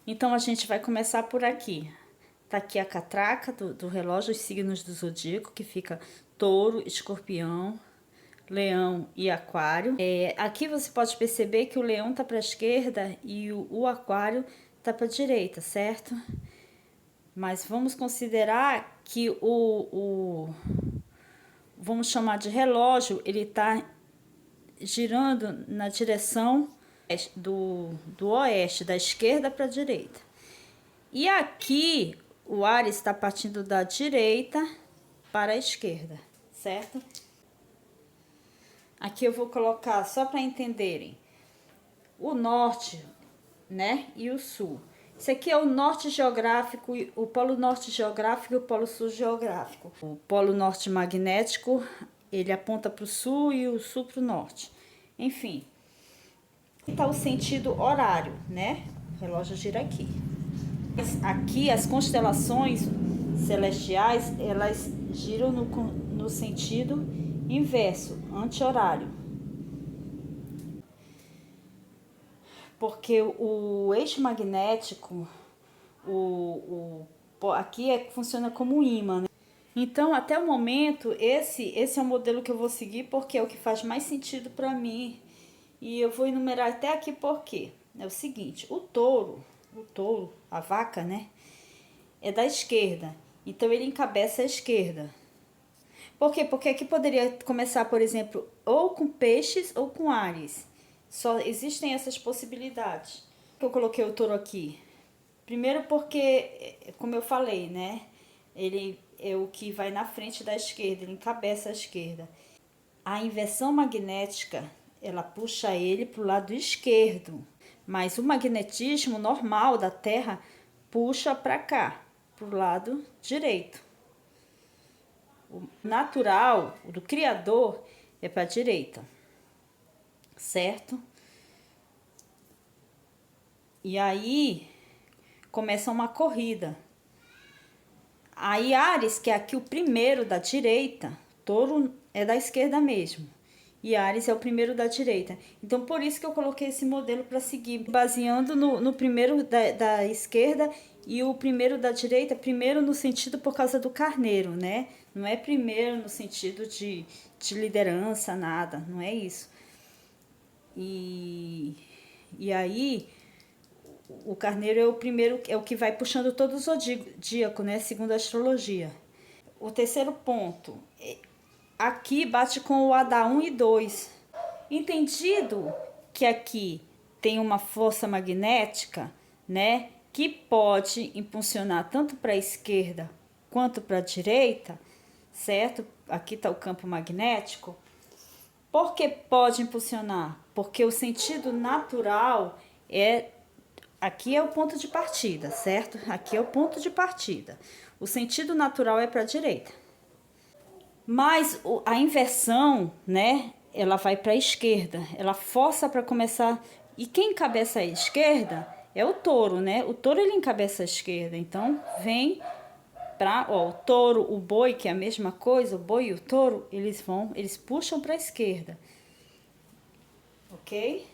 Então, a gente vai começar por aqui. Tá aqui a catraca do relógio, os signos do zodíaco, que fica touro, escorpião, leão e aquário. Aqui você pode perceber que o leão tá para a esquerda e o aquário tá para a direita, certo? Mas vamos considerar que vamos chamar de relógio, ele tá girando na direção do oeste, da esquerda para a direita. E aqui o Áries está partindo da direita para a esquerda, certo? Aqui eu vou colocar, só para entenderem, o norte, né, e o sul. Isso aqui é o norte geográfico, o polo norte geográfico e o polo sul geográfico. O polo norte magnético, ele aponta para o sul e o sul para o norte. Enfim, está o sentido horário, né? O relógio gira aqui. Aqui as constelações celestiais, elas giram no sentido inverso, anti-horário. Porque o eixo magnético, aqui funciona como um ímã, né? Então, até o momento, esse é o modelo que eu vou seguir porque é o que faz mais sentido para mim. E eu vou enumerar até aqui porque é o seguinte: o touro, a vaca, né, é da esquerda. Então, ele encabeça a esquerda. Por quê? Porque aqui poderia começar, por exemplo, ou com peixes ou com Áries. Só existem essas possibilidades. Eu coloquei o touro aqui. Primeiro porque, como eu falei, né? Ele é o que vai na frente da esquerda, ele encabeça a esquerda. A inversão magnética, ela puxa ele para o lado esquerdo. Mas o magnetismo normal da Terra puxa para cá, para o lado direito. O natural, o do Criador, é para a direita, certo? E aí começa uma corrida. Aí Áries, que é aqui o primeiro da direita, touro é da esquerda mesmo. E Áries é o primeiro da direita. Então, por isso que eu coloquei esse modelo para seguir, baseando no primeiro da esquerda e o primeiro da direita, primeiro no sentido por causa do carneiro, né? Não é primeiro no sentido de liderança, nada, não é isso. E aí, o carneiro é o primeiro, é o que vai puxando todo o zodíaco, né? Segundo a astrologia. O terceiro ponto, aqui bate com o Adá 1 e 2. Entendido que aqui tem uma força magnética, né, que pode impulsionar tanto para a esquerda quanto para a direita, certo? Aqui está o campo magnético. Por que pode impulsionar? Porque o sentido natural é... Aqui é o ponto de partida, certo? Aqui é o ponto de partida. O sentido natural é para a direita. Mas a inversão, né, ela vai para a esquerda, ela força para começar. E quem encabeça a esquerda é o touro, né? O touro ele encabeça a esquerda, então vem para, ó, o touro, o boi, que é a mesma coisa, o boi e o touro, eles puxam para a esquerda. OK?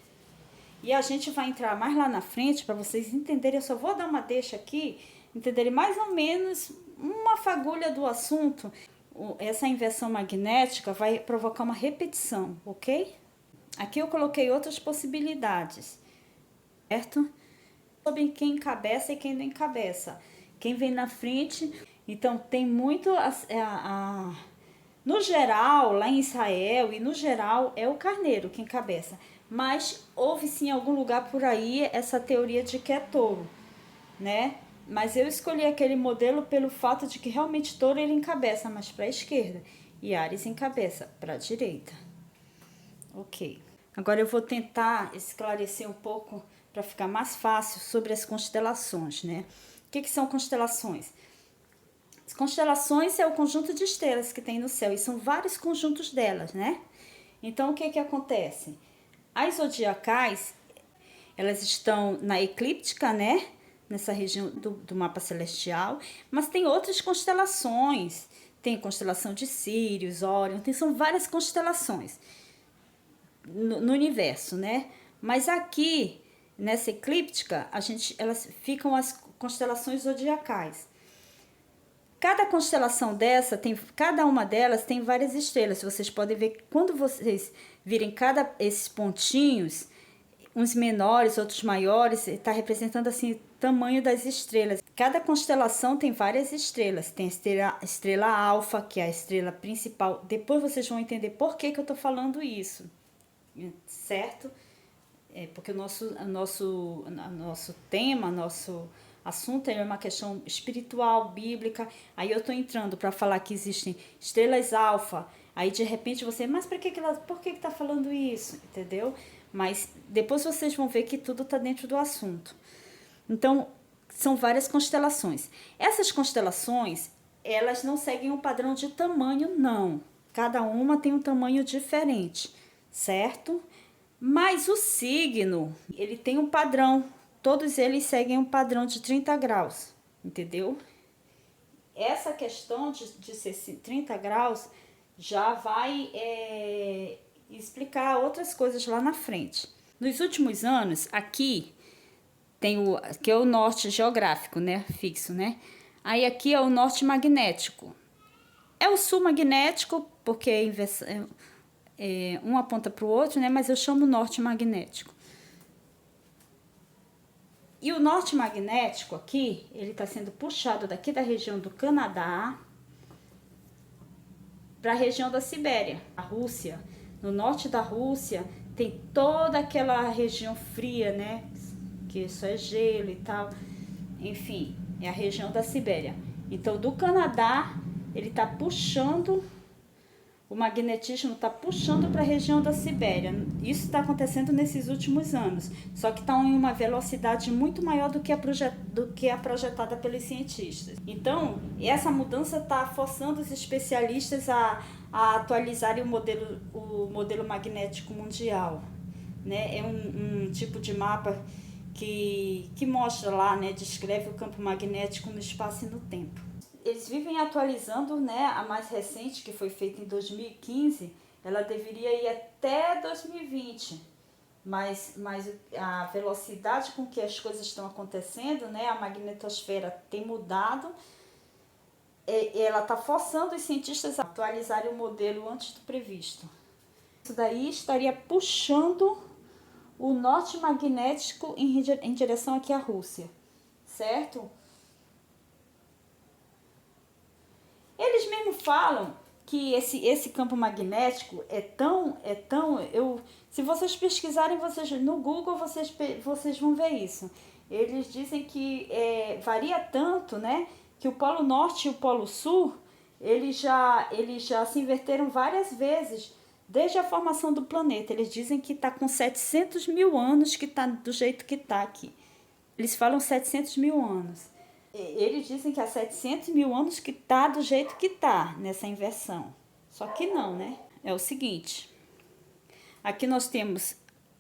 E a gente vai entrar mais lá na frente para vocês entenderem, eu só vou dar uma deixa aqui, entenderem mais ou menos uma fagulha do assunto. Essa inversão magnética vai provocar uma repetição, ok? Aqui eu coloquei outras possibilidades, certo? Sobre quem encabeça e quem não encabeça. Quem vem na frente, então tem muito... no geral, lá em Israel e no geral é o carneiro quem encabeça. Mas houve sim em algum lugar por aí essa teoria de que é touro, né? Mas eu escolhi aquele modelo pelo fato de que realmente touro ele encabeça mais para a esquerda e Áries encabeça para a direita. OK. Agora eu vou tentar esclarecer um pouco para ficar mais fácil sobre as constelações, né? O que são constelações? As constelações é o conjunto de estrelas que tem no céu e são vários conjuntos delas, né? Então o que acontece? As zodiacais, elas estão na eclíptica, né? Nessa região do mapa celestial, mas tem outras constelações, tem constelação de Sírius, Órion, são várias constelações no universo, né? Mas aqui nessa eclíptica, elas ficam as constelações zodiacais. Cada constelação cada uma delas tem várias estrelas. Vocês podem ver, quando vocês virem esses pontinhos, uns menores, outros maiores, está representando assim o tamanho das estrelas. Cada constelação tem várias estrelas. Tem a estrela alfa, que é a estrela principal. Depois vocês vão entender por que eu estou falando isso, certo? Porque o nosso tema, nosso assunto é uma questão espiritual, bíblica. Aí eu estou entrando para falar que existem estrelas alfa. Aí de repente mas por que está falando isso? Entendeu? Mas depois vocês vão ver que tudo está dentro do assunto. Então, são várias constelações. Essas constelações, elas não seguem um padrão de tamanho, não. Cada uma tem um tamanho diferente, certo? Mas o signo, ele tem um padrão. Todos eles seguem um padrão de 30 graus, entendeu? Essa questão de ser 30 graus já vai explicar outras coisas lá na frente. Nos últimos anos, aqui tem que é o norte geográfico, né? Fixo, né? Aí aqui é o norte magnético. É o sul magnético, porque um aponta para o outro, né? Mas eu chamo norte magnético. E o norte magnético aqui, ele está sendo puxado daqui da região do Canadá para a região da Sibéria, a Rússia. No norte da Rússia tem toda aquela região fria, né? Que só é gelo e tal. Enfim, é a região da Sibéria. Então, do Canadá, ele está puxando, o magnetismo está puxando para a região da Sibéria. Isso está acontecendo nesses últimos anos, só que está em uma velocidade muito maior do que a projetada pelos cientistas. Então, essa mudança está forçando os especialistas a atualizarem o modelo magnético mundial, né? É um tipo de mapa que mostra lá, né? Descreve o campo magnético no espaço e no tempo. Eles vivem atualizando, né? A mais recente, que foi feita em 2015, ela deveria ir até 2020. Mas a velocidade com que as coisas estão acontecendo, né? A magnetosfera tem mudado. Ela está forçando os cientistas a atualizarem o modelo antes do previsto. Isso daí estaria puxando o norte magnético em direção aqui à Rússia, certo? Eles mesmo falam que esse campo magnético se vocês pesquisarem no Google, vocês vão ver isso. Eles dizem que varia tanto, né, que o Polo Norte e o Polo Sul, eles já se inverteram várias vezes desde a formação do planeta. Eles dizem que está com 700 mil anos que está do jeito que está aqui. Eles falam 700 mil anos. Eles dizem que há 700 mil anos que está do jeito que está nessa inversão. Só que não, né? É o seguinte. Aqui nós temos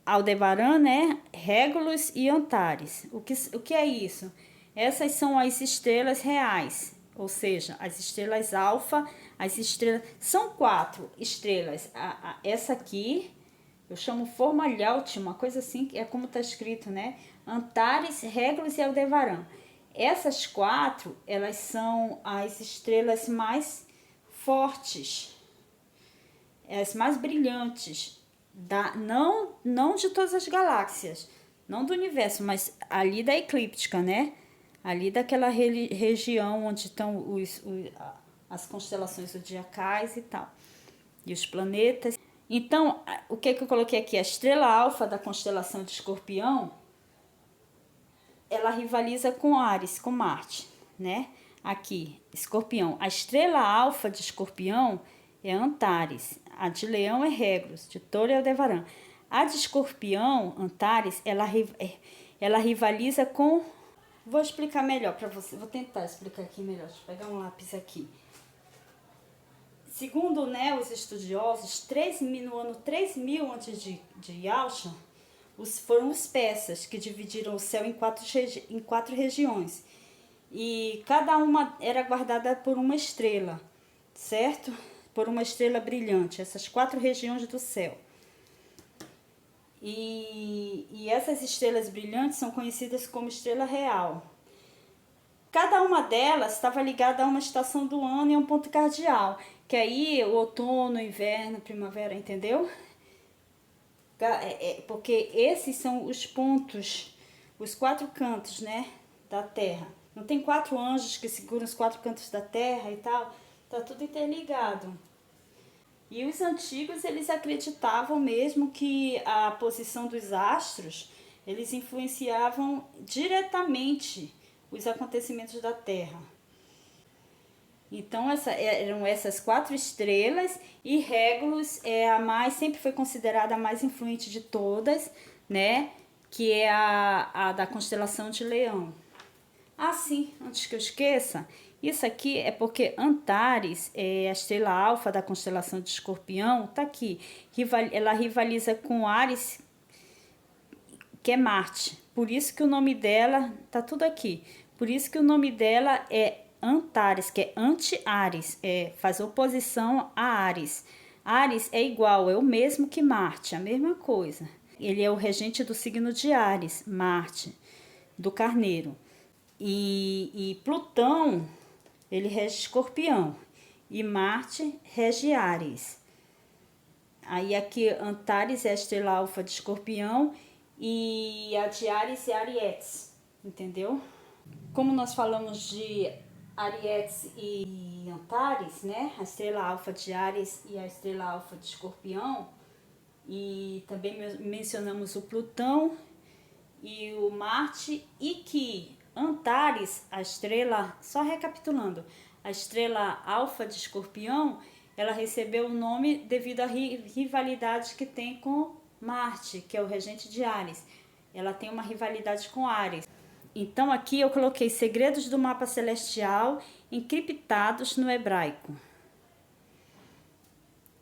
Aldebaran, né? Régulus e Antares. O que é isso? Essas são as estrelas reais. Ou seja, as estrelas alfa, são 4 estrelas. Essa aqui, eu chamo Fomalhaut, uma coisa assim, é como está escrito, né? Antares, Régulus e Aldebaran. Essas 4, elas são as estrelas mais fortes, as mais brilhantes, não de todas as galáxias, não do universo, mas ali da eclíptica, né? Ali daquela região onde estão as constelações zodiacais e tal, e os planetas. Então, o que eu coloquei aqui? A estrela alfa da constelação de Escorpião, ela rivaliza com Áries, com Marte, né? Aqui, Escorpião. A estrela alfa de Escorpião é Antares. A de Leão é Régulus, de Touro é Aldebaran. A de Escorpião, Antares, ela rivaliza com... Vou explicar melhor para você. Vou tentar explicar aqui melhor. Deixa eu pegar um lápis aqui. Segundo, né, os estudiosos, no ano 3000 antes de Yalcha, foram os persas que dividiram o céu em quatro regiões. E cada uma era guardada por uma estrela, certo? Por uma estrela brilhante, essas 4 regiões do céu. E essas estrelas brilhantes são conhecidas como estrela real. Cada uma delas estava ligada a uma estação do ano e a um ponto cardial, que aí o outono, inverno, primavera, entendeu? Porque esses são os pontos, os 4 cantos, né, da Terra. Não tem 4 anjos que seguram os 4 cantos da Terra e tal? Tá tudo interligado. E os antigos, eles acreditavam mesmo que a posição dos astros, eles influenciavam diretamente os acontecimentos da Terra. Então eram essas 4 estrelas e Régulos é a mais, sempre foi considerada a mais influente de todas, né? Que é a da constelação de Leão. Ah, sim, antes que eu esqueça, isso aqui é porque Antares, a estrela alfa da constelação de Escorpião, tá aqui. Ela rivaliza com Áries, que é Marte. Por isso que o nome dela tá tudo aqui. Por isso que o nome dela é Antares, que é anti-Áries, faz oposição a Áries. Áries é igual, é o mesmo que Marte, a mesma coisa. Ele é o regente do signo de Áries, Marte, do Carneiro. E Plutão, ele rege Escorpião. E Marte rege Áries. Aí aqui Antares é a estrela alfa de Escorpião e a de Áries é Arietes, entendeu? Como nós falamos de Arietes e Antares, né? A estrela alfa de Áries e a estrela alfa de Escorpião, e também mencionamos o Plutão e o Marte, e que Antares, a estrela, só recapitulando, a estrela alfa de Escorpião, ela recebeu o nome devido à rivalidade que tem com Marte, que é o regente de Áries. Ela tem uma rivalidade com Áries. Então aqui eu coloquei segredos do mapa celestial encriptados no hebraico.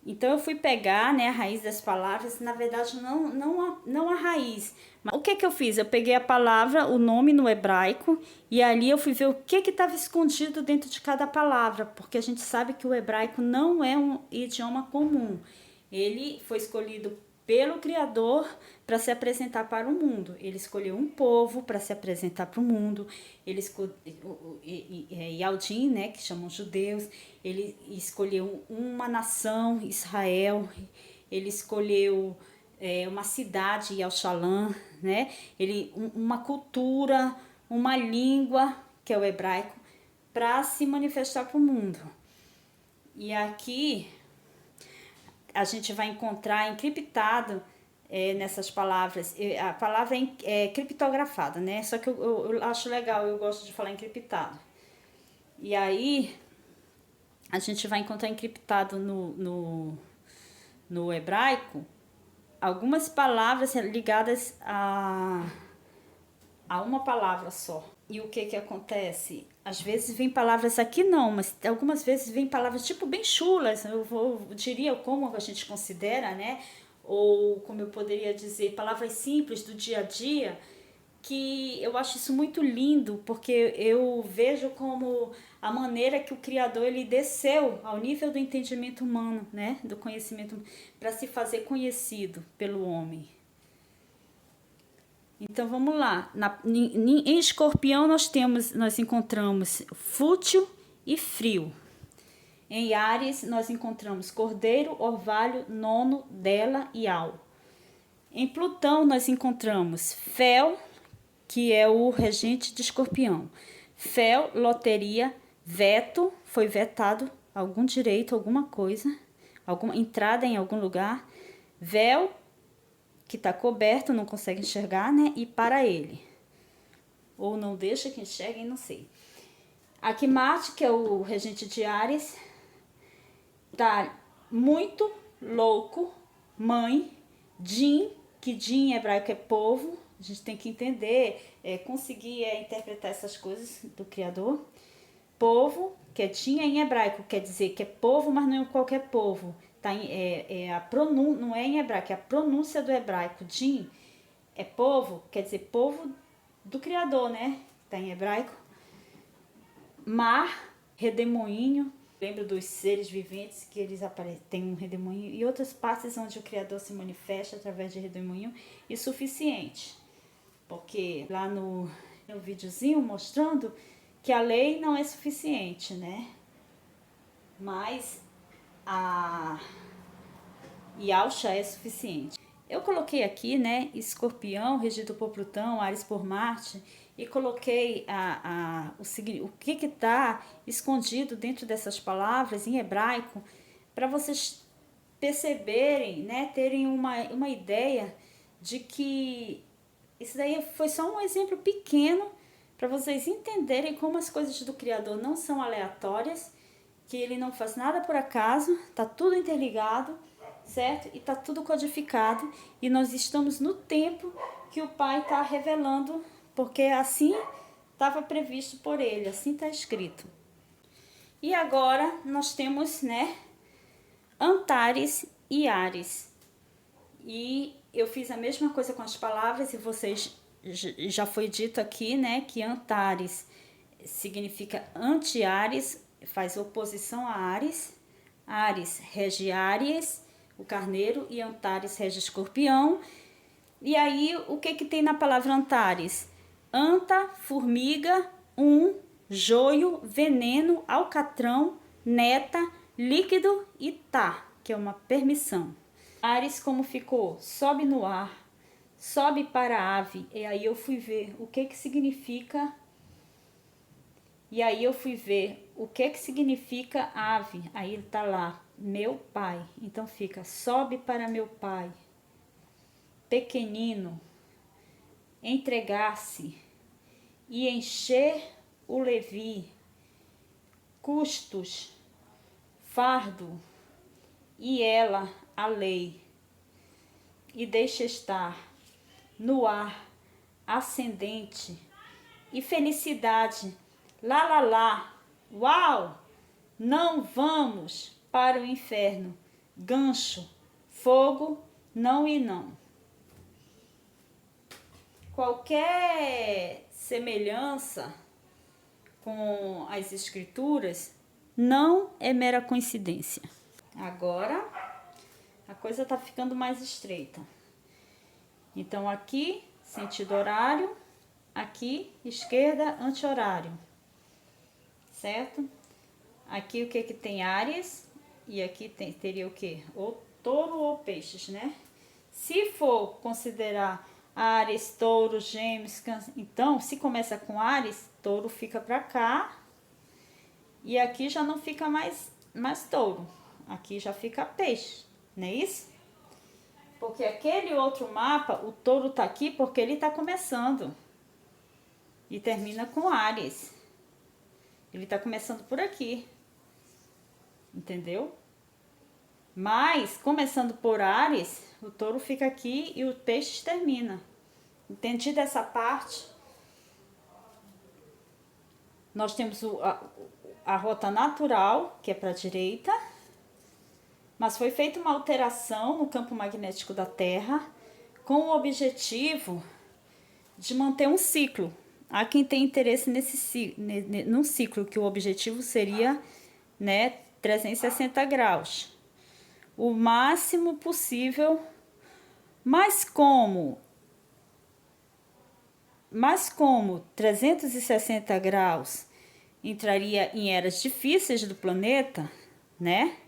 Então eu fui pegar, né, a raiz das palavras, na verdade não a raiz. Mas o que eu fiz? Eu peguei a palavra, o nome no hebraico, e ali eu fui ver o que estava escondido dentro de cada palavra, porque a gente sabe que o hebraico não é um idioma comum. Ele foi escolhido pelo Criador para se apresentar para o mundo. Ele escolheu um povo para se apresentar para o mundo. Ele escolheu Yaldim, né, que chamam judeus. Ele escolheu uma nação, Israel. Ele escolheu uma cidade, Yalshalam, né? Uma cultura, uma língua, que é o hebraico, para se manifestar para o mundo. E aqui a gente vai encontrar encriptado nessas palavras. A palavra é criptografada, né? Só que eu acho legal, eu gosto de falar encriptado. E aí a gente vai encontrar encriptado no hebraico algumas palavras ligadas a uma palavra só. E o que acontece? Às vezes vem palavras aqui não, mas algumas vezes vem palavras tipo bem chulas, eu diria como a gente considera, né? Ou como eu poderia dizer, palavras simples do dia a dia, que eu acho isso muito lindo, porque eu vejo como a maneira que o Criador ele desceu ao nível do entendimento humano, né? Do conhecimento, para se fazer conhecido pelo homem. Então vamos lá. Em Escorpião nós encontramos fútil e frio. Em Áries nós encontramos Cordeiro, Orvalho, Nono, Dela e Al. Em Plutão nós encontramos Fel, que é o regente de Escorpião. Fel, loteria, veto, foi vetado algum direito, alguma coisa, alguma entrada em algum lugar. Véu, que está coberto, não consegue enxergar, né? E para ele. Ou não deixa que enxergue, não sei. Aqui Marte, que é o regente de Áries, tá muito louco. Mãe, Din, que Din em hebraico é povo. A gente tem que entender, conseguir interpretar essas coisas do Criador. Povo, que é Din em hebraico, quer dizer que é povo, mas não é qualquer povo. Tá a pronúncia, não é em hebraico, é a pronúncia do hebraico. Din é povo, quer dizer povo do Criador, né? Tá em hebraico. Mar, redemoinho, Lembro dos seres viventes que eles têm um redemoinho e outras partes onde o Criador se manifesta através de redemoinho insuficiente. Porque lá no videozinho mostrando que a lei não é suficiente, né? Mas a Yalcha é suficiente. Eu coloquei aqui, né, Escorpião, regido por Plutão, Áries por Marte, e coloquei o que está escondido dentro dessas palavras em hebraico, para vocês perceberem, né, terem uma ideia de que isso daí foi só um exemplo pequeno para vocês entenderem como as coisas do Criador não são aleatórias, que ele não faz nada por acaso, tá tudo interligado, certo? E tá tudo codificado e nós estamos no tempo que o Pai está revelando, porque assim estava previsto por ele, assim está escrito. E agora nós temos, né, Antares e Áries. E eu fiz a mesma coisa com as palavras e vocês já foi dito aqui, né, que Antares significa anti-Áries, faz oposição a Áries. Áries rege Áries, o carneiro, e Antares rege Escorpião. E aí, o que tem na palavra Antares? Anta, formiga, joio, veneno, alcatrão, neta, líquido e tá, que é uma permissão. Áries, como ficou? Sobe no ar, sobe para a ave. E aí eu fui ver o que significa. E aí eu fui ver o que significa ave. Aí ele tá lá, meu pai. Então fica, sobe para meu pai. Pequenino, entregar-se e encher o Levi. Custos, fardo, e ela, a lei. E deixa estar no ar, ascendente, e felicidade. Lá, lá, lá, uau, não vamos para o inferno. Gancho, fogo, não e não. Qualquer semelhança com as escrituras não é mera coincidência. Agora a coisa está ficando mais estreita. Então aqui, sentido horário, aqui, esquerda, anti-horário. Certo? Aqui o que tem Áries e aqui teria o que? Ou touro ou peixes, né? Se for considerar Áries, touro, gêmeos, câncer, então se começa com Áries, touro fica para cá e aqui já não fica mais touro, aqui já fica peixe, não é isso? Porque aquele outro mapa, o touro tá aqui porque ele tá começando e termina com Áries. Ele tá começando por aqui. Entendeu? Mas, começando por Áries, o touro fica aqui e o peixe termina. Entendi essa parte? Nós temos a rota natural, que é para a direita. Mas foi feita uma alteração no campo magnético da Terra com o objetivo de manter um ciclo. Há quem tem interesse num ciclo, que o objetivo seria, né, 360 graus. O máximo possível, mas como 360 graus entraria em eras difíceis do planeta, né?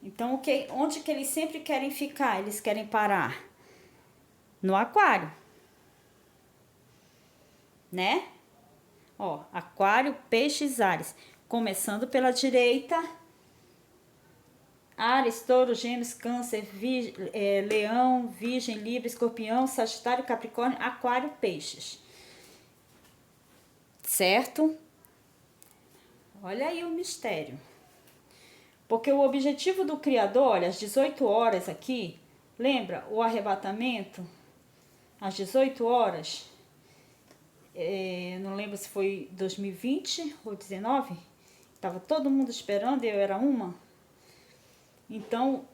Então, onde que eles sempre querem ficar? Eles querem parar no aquário, né? Ó, aquário, peixes, Áries. Começando pela direita, Áries, touro, gêmeos, câncer, leão, virgem, libra, escorpião, sagitário, capricórnio, aquário, peixes. Certo? Olha aí o mistério. Porque o objetivo do Criador, olha, às 18 horas aqui, lembra o arrebatamento? Às 18 horas, não lembro se foi 2020 ou 19, estava todo mundo esperando e eu era uma. Então,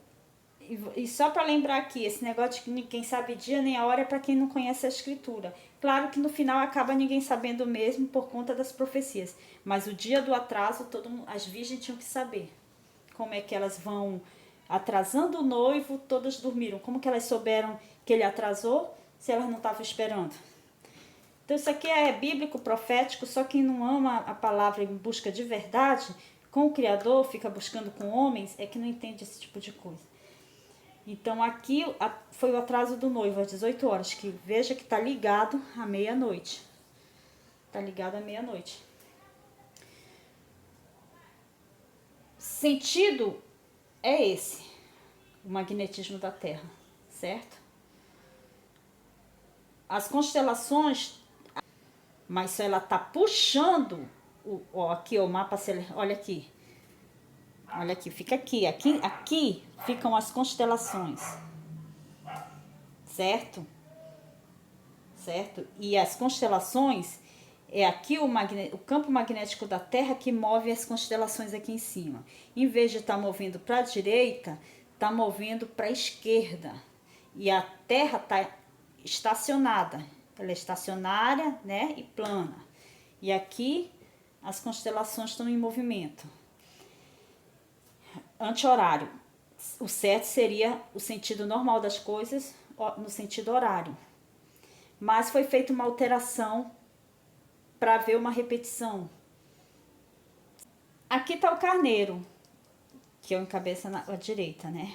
E só para lembrar aqui, esse negócio de que ninguém sabe dia nem a hora é para quem não conhece a escritura. Claro que no final acaba ninguém sabendo mesmo por conta das profecias. Mas o dia do atraso, as virgens tinham que saber. Como é que elas vão atrasando o noivo, todas dormiram. Como que elas souberam que ele atrasou se elas não estavam esperando? Então isso aqui é bíblico, profético, só quem não ama a palavra em busca de verdade, com o Criador, fica buscando com homens, é que não entende esse tipo de coisa. Então aqui foi o atraso do noivo, às 18 horas, que veja que está ligado à meia-noite. Está ligado à meia-noite. Sentido é esse, o magnetismo da Terra, certo? As constelações, mas se ela está puxando, aqui o mapa, olha aqui. Olha aqui, fica aqui ficam as constelações, certo? Certo? E as constelações, é aqui o campo magnético da Terra que move as constelações aqui em cima. Em vez de estar movendo para a direita, está movendo para a esquerda. E a Terra está estacionada. Ela é estacionária, né, e plana. E aqui as constelações estão em movimento. Anti-horário. O certo seria o sentido normal das coisas no sentido horário. Mas foi feita uma alteração para ver uma repetição. Aqui está o carneiro, que eu encabeço à direita, né?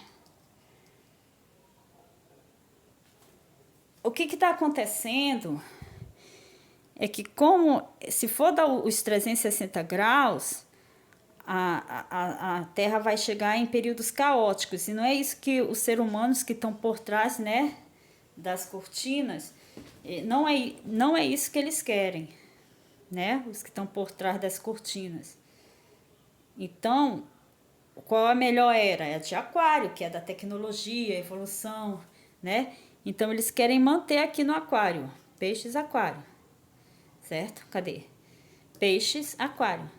O que está acontecendo é que, como se for dar os 360 graus, a Terra vai chegar em períodos caóticos. E não é isso que os seres humanos que estão por trás, né, das cortinas, não é isso que eles querem, né? Os que estão por trás das cortinas. Então, qual a melhor era? É a de Aquário, que é da tecnologia, evolução, né? Então, eles querem manter aqui no Aquário, Peixes, Aquário, certo? Cadê? Peixes, Aquário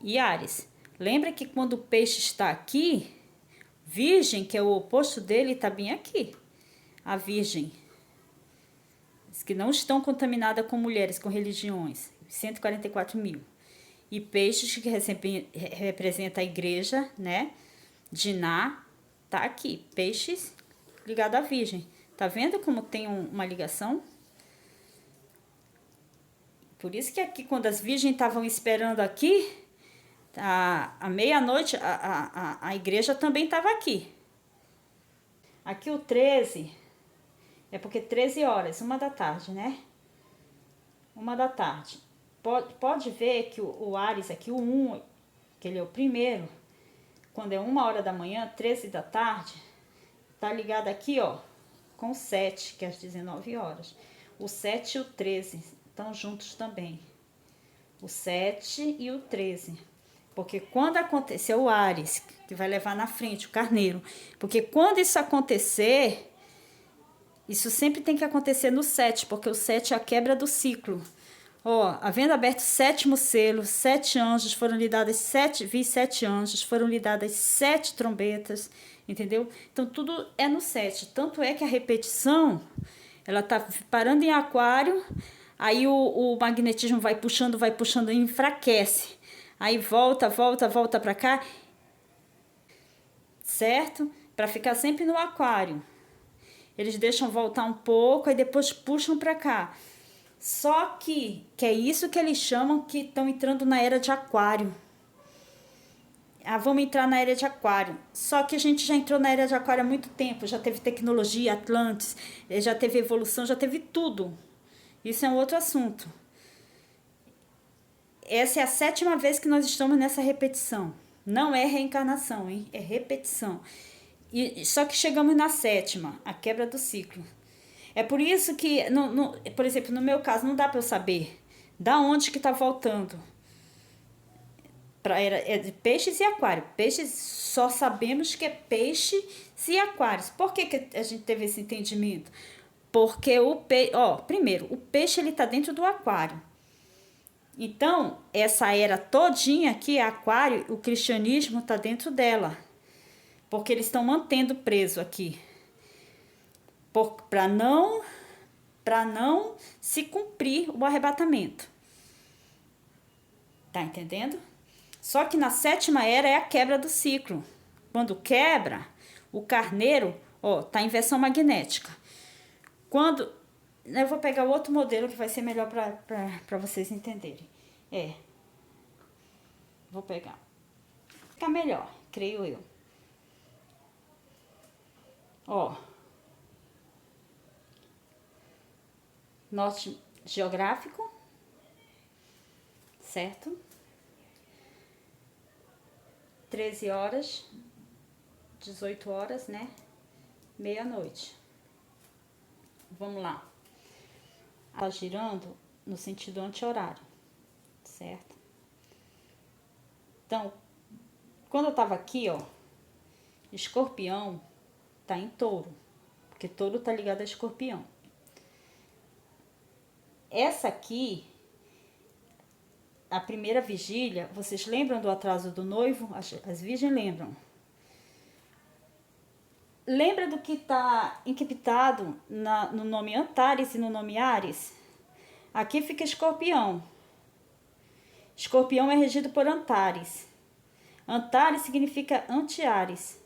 e Áries. Lembra que quando o peixe está aqui, Virgem, que é o oposto dele, está bem aqui. A Virgem. As que não estão contaminadas com mulheres, com religiões. 144 mil. E Peixes, que representa a igreja, né? Diná, tá aqui. Peixes ligado à Virgem. Tá vendo como tem uma ligação? Por isso que aqui, quando as virgens estavam esperando aqui, à meia-noite, a igreja também estava aqui. Aqui o 13, é porque 13 horas, 1 da tarde, né? 1 da tarde. Pode ver que o Áries aqui, o 1, que ele é o primeiro, quando é 1 hora da manhã, 13 da tarde, tá ligado aqui, ó, com o 7, que é às 19 horas. O 7 e o 13 estão juntos também. O 7 e o 13. Porque quando acontecer o Áries, que vai levar na frente o carneiro, porque quando isso acontecer, isso sempre tem que acontecer no 7, porque o 7 é a quebra do ciclo. Ó, havendo aberto o 7º selo, 7 anjos foram lhe dadas 7 anjos, foram lhe dadas 7 trombetas, entendeu? Então tudo é no 7. Tanto é que a repetição, ela tá parando em Aquário, aí o magnetismo vai puxando e enfraquece. Aí volta para cá, certo? Para ficar sempre no Aquário. Eles deixam voltar um pouco, aí depois puxam para cá. Só que é isso que eles chamam que estão entrando na era de Aquário. Vamos entrar na era de Aquário. Só que a gente já entrou na era de Aquário há muito tempo. Já teve tecnologia, Atlantis, já teve evolução, já teve tudo. Isso é um outro assunto. Essa é a 7ª vez que nós estamos nessa repetição. Não é reencarnação, hein? É repetição. Só que chegamos na 7ª, a quebra do ciclo. É por isso que, por exemplo, no meu caso, não dá para eu saber da onde que está voltando. É de Peixes e Aquário. Peixes, só sabemos que é Peixes e Aquários. Por que a gente teve esse entendimento? Porque primeiro, o peixe ele está dentro do Aquário. Então, essa era todinha aqui, Aquário, o cristianismo está dentro dela. porque eles estão mantendo preso aqui, para não se cumprir o arrebatamento. Tá entendendo? Só que na sétima era é a quebra do ciclo. Quando quebra, o carneiro, ó, tá em inversão magnética. Quando eu vou pegar o outro modelo que vai ser melhor para vocês entenderem. Vou pegar. Fica melhor, creio eu. Ó. Norte geográfico. Certo? 13 horas, 18 horas, né? Meia-noite. Vamos lá. Tá girando no sentido anti-horário, certo? Então, quando eu tava aqui, ó, Escorpião tá em Touro, porque Touro tá ligado a Escorpião. Essa aqui, a primeira vigília, vocês lembram do atraso do noivo? As virgens lembram. Lembra do que está encriptado no nome Antares e no nome Áries? Aqui fica Escorpião. Escorpião é regido por Antares. Antares significa anti-Áries.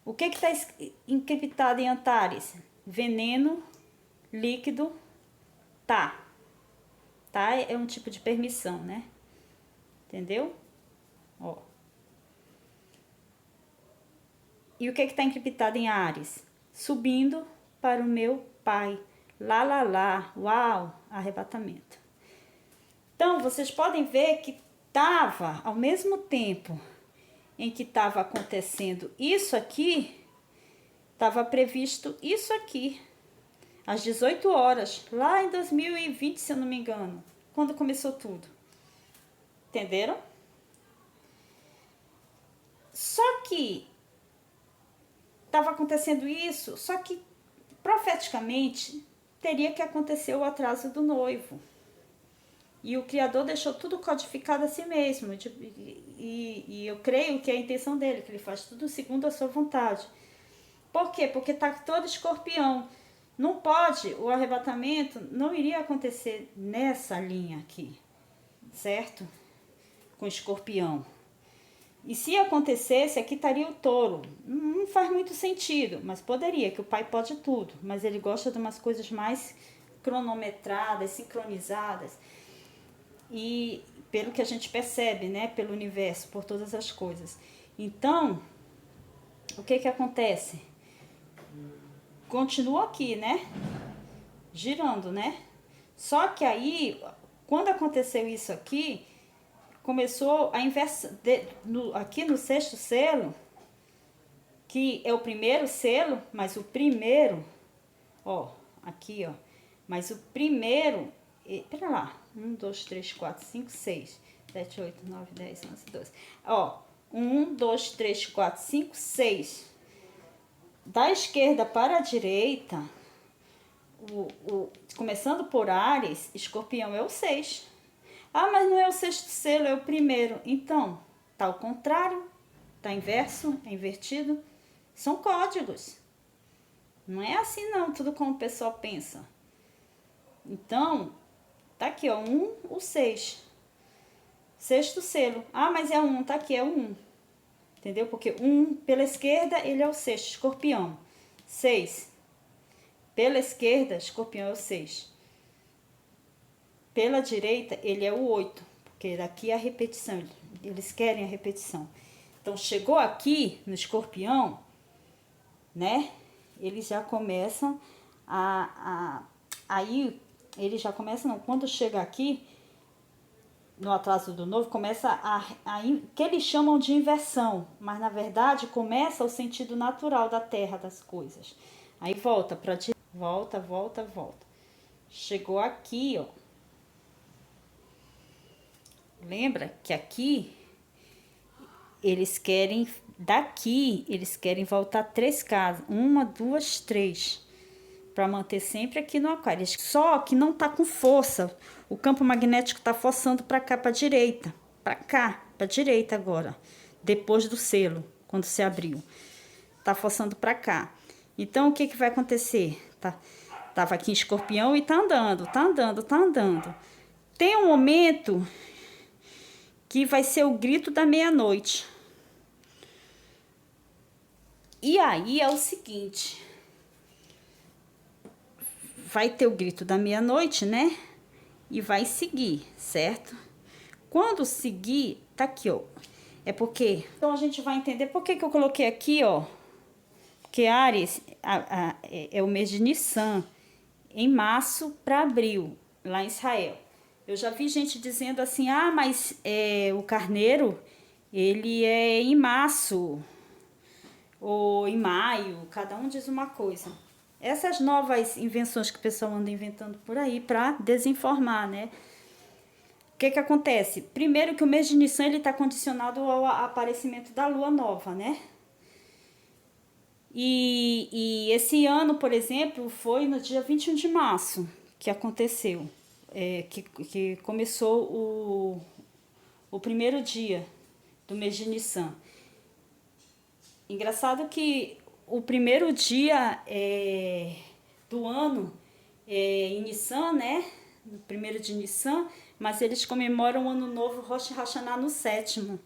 O que está encriptado em Antares? Veneno, líquido, tá. Tá é um tipo de permissão, né? Entendeu? Ó. E o que está encriptado em Áries? Subindo para o meu pai. Lá, lá, lá. Uau! Arrebatamento. Então, vocês podem ver que estava, ao mesmo tempo em que estava acontecendo isso aqui, estava previsto isso aqui. Às 18 horas, lá em 2020, se eu não me engano, quando começou tudo. Entenderam? Só que estava acontecendo isso, só que profeticamente teria que acontecer o atraso do noivo. E o Criador deixou tudo codificado assim mesmo. E eu creio que é a intenção dele, que ele faz tudo segundo a sua vontade. Por quê? Porque está todo Escorpião. Não pode, o arrebatamento não iria acontecer nessa linha aqui, certo? Com Escorpião. E se acontecesse, aqui estaria o Touro. Não faz muito sentido, mas poderia, que o pai pode tudo. Mas ele gosta de umas coisas mais cronometradas, sincronizadas. E pelo que a gente percebe, né? Pelo universo, por todas as coisas. Então, o que acontece? Continua aqui, né? Girando, né? Só que aí, quando aconteceu isso aqui, começou a inversão. Aqui no sexto selo, que é o primeiro selo, mas o primeiro, ó, aqui, ó, mas o primeiro, pera lá, 1, 2, 3, 4, 5, 6, 7, 8, 9, 10, 11, 12, ó, 1, 2, 3, 4, 5, 6, da esquerda para a direita, começando por Áries, Escorpião é o 6. Ah, mas não é o sexto selo, é o primeiro. Então, tá ao contrário, tá inverso, é invertido. São códigos. Não é assim não, tudo como o pessoal pensa. Então, tá aqui, ó, 1, o 6. Sexto selo. Ah, mas é 1, tá aqui, é o 1. Entendeu? Porque 1 pela esquerda, ele é o sexto, Escorpião. 6. Pela esquerda, Escorpião é o 6. Pela direita, ele é o 8, porque daqui é a repetição, eles querem a repetição. Então, chegou aqui no Escorpião, né? Eles já começam aí, eles já começam, não, quando chega aqui, no atraso do novo, começa que eles chamam de inversão, mas na verdade começa o sentido natural da Terra, das coisas. Aí volta para volta, volta, volta. Chegou aqui, ó. Lembra que aqui eles querem, daqui eles querem voltar 3 casas, 1, 2, 3, para manter sempre aqui no aquário. Só que não tá com força. O campo magnético tá forçando para cá, para direita, para cá, para direita agora, depois do selo, quando se abriu. tá forçando para cá. Então, o que que vai acontecer? Tava aqui em Escorpião e tá andando, tá andando, tá andando. Tem um momento que vai ser o grito da meia-noite. E aí é o seguinte, vai ter o grito da meia-noite, né? E vai seguir, certo? Quando seguir, tá aqui, ó. É porque... Então, a gente vai entender por que que eu coloquei aqui, ó. Porque Áries é o mês de Nissan, em março para abril, lá em Israel. Eu já vi gente dizendo assim, ah, mas o carneiro, ele é em março ou em maio, cada um diz uma coisa. Essas novas invenções que o pessoal anda inventando por aí para desinformar, né? O que que acontece? Primeiro que o mês de Nissan ele está condicionado ao aparecimento da lua nova, né? E esse ano, por exemplo, foi no dia 21 de março que aconteceu, que começou o primeiro dia do mês de Nissan. Engraçado que o primeiro dia do ano em Nissan, né? No primeiro de Nissan, mas eles comemoram o Ano Novo Rosh Hashanah no 7º.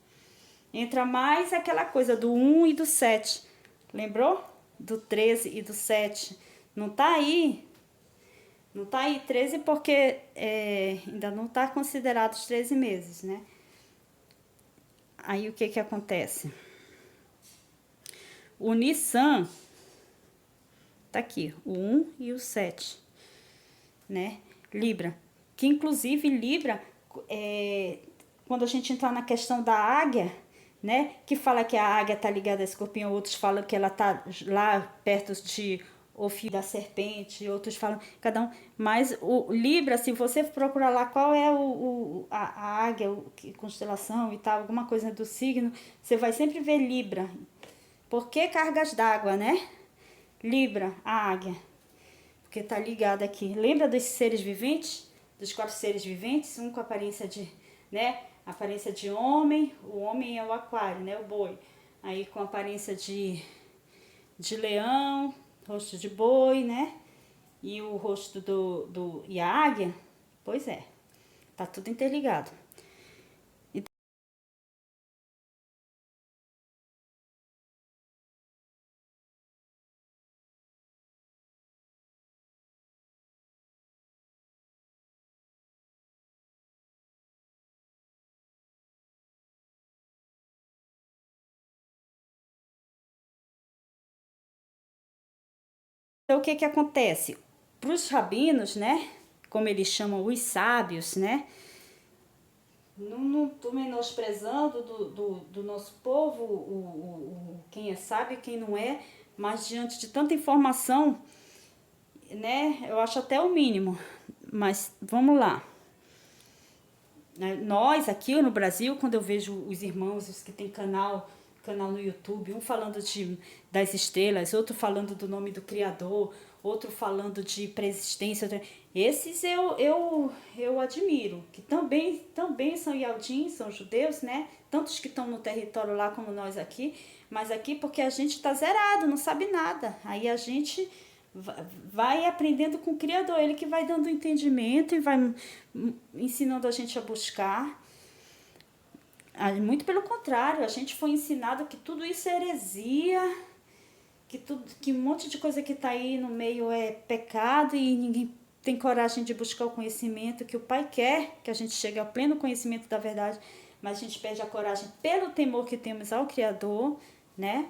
Entra mais aquela coisa do 1 e do 7. Lembrou? Do 13 e do 7. Não tá aí. Não tá aí 13 porque ainda não tá considerado os 13 meses, né? Aí o que que acontece? O Nissan tá aqui, o 1 e o 7, né? Libra. Que inclusive Libra, quando a gente entrar na questão da águia, né? Que fala que a águia tá ligada a escorpião, outros falam que ela tá lá perto de o fio da serpente, outros falam, cada um. Mas o Libra, se você procurar lá qual é a águia, que constelação e tal, alguma coisa do signo, você vai sempre ver Libra. Por que cargas d'água, né? Libra, a águia. Porque tá ligada aqui. Lembra dos seres viventes? Dos 4 seres viventes? Um com aparência de, né? Aparência de homem. O homem é o aquário, né? O boi. Aí com aparência de leão, rosto de boi, né? E o rosto e a águia. Pois é. Tá tudo interligado. Então, o que que acontece? Para os rabinos, né? Como eles chamam os sábios, né? Não estou menosprezando do nosso povo, quem é sábio e quem não é, mas diante de tanta informação, né? Eu acho até o mínimo. Mas vamos lá. Nós aqui no Brasil, quando eu vejo os irmãos, os que têm canal no YouTube, um falando das estrelas, outro falando do nome do Criador, outro falando de preexistência, esses eu admiro, que também são Yaldim, são judeus, né? Tantos que estão no território lá como nós aqui, mas aqui porque a gente está zerado, não sabe nada. Aí a gente vai aprendendo com o Criador, ele que vai dando entendimento e vai ensinando a gente a buscar. Muito pelo contrário, a gente foi ensinado que tudo isso é heresia, que um monte de coisa que está aí no meio é pecado e ninguém tem coragem de buscar o conhecimento que o Pai quer, que a gente chegue ao pleno conhecimento da verdade, mas a gente perde a coragem pelo temor que temos ao Criador, né?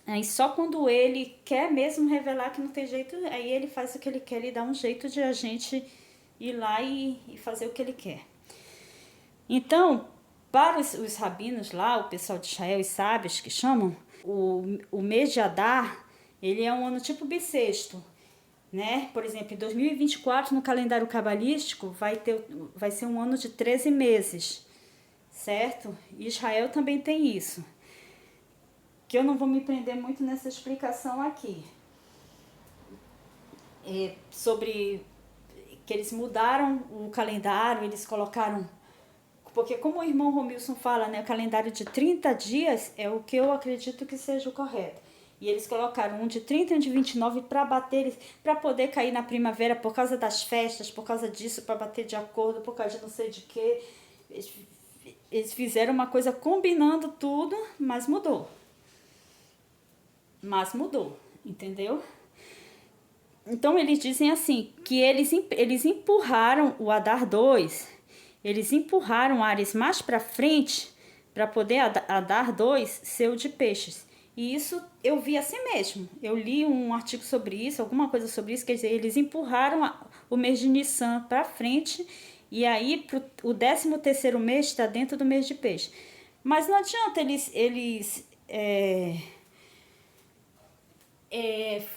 Aí só quando ele quer mesmo revelar que não tem jeito, aí ele faz o que ele quer, ele dá um jeito de a gente ir lá e fazer o que ele quer. Então, para os rabinos lá, o pessoal de Israel, os sábios que chamam, o mês de Adar, ele é um ano tipo bissexto, né? Por exemplo, em 2024, no calendário cabalístico, vai ser um ano de 13 meses, certo? E Israel também tem isso. Que eu não vou me prender muito nessa explicação aqui. Sobre que eles mudaram o calendário, eles colocaram Porque como o irmão Romilson fala, né, o calendário de 30 dias é o que eu acredito que seja o correto. E eles colocaram um de 30 e um de 29 para bater, para poder cair na primavera por causa das festas, por causa disso, para bater de acordo, por causa de não sei de quê. Eles fizeram uma coisa combinando tudo, mas mudou. Mas mudou, entendeu? Então eles dizem assim, que eles empurraram o Adar 2, eles empurraram Áries mais para frente para poder Adar 2 ser o de peixes. E isso eu vi assim mesmo. Eu li um artigo sobre isso, alguma coisa sobre isso, quer dizer, eles empurraram o mês de Nissan para frente e aí o 13º mês está dentro do mês de peixe. Mas não adianta eles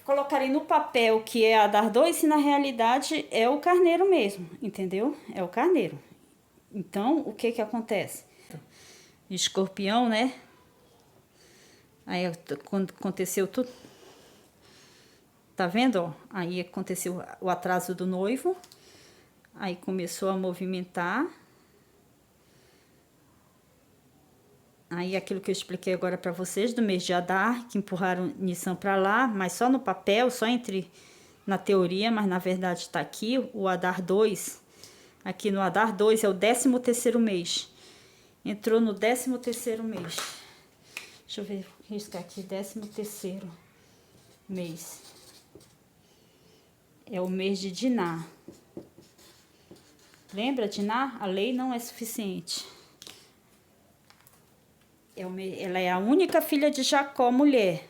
colocarem no papel que é Adar 2 se na realidade é o carneiro mesmo, entendeu? É o carneiro. Então, o que acontece? Escorpião, né? Aí quando aconteceu tudo, tá vendo, ó? Aí aconteceu o atraso do noivo, aí começou a movimentar. Aí aquilo que eu expliquei agora para vocês do mês de Adar, que empurraram Nissan para lá, mas só no papel, só na teoria, mas na verdade está aqui o Adar 2. Aqui no Adar 2 é o 13º mês. Entrou no 13º mês. Deixa eu ver, riscar aqui, 13º mês. É o mês de Diná. Lembra, Diná? A lei não é suficiente. Ela é a única filha de Jacó, mulher.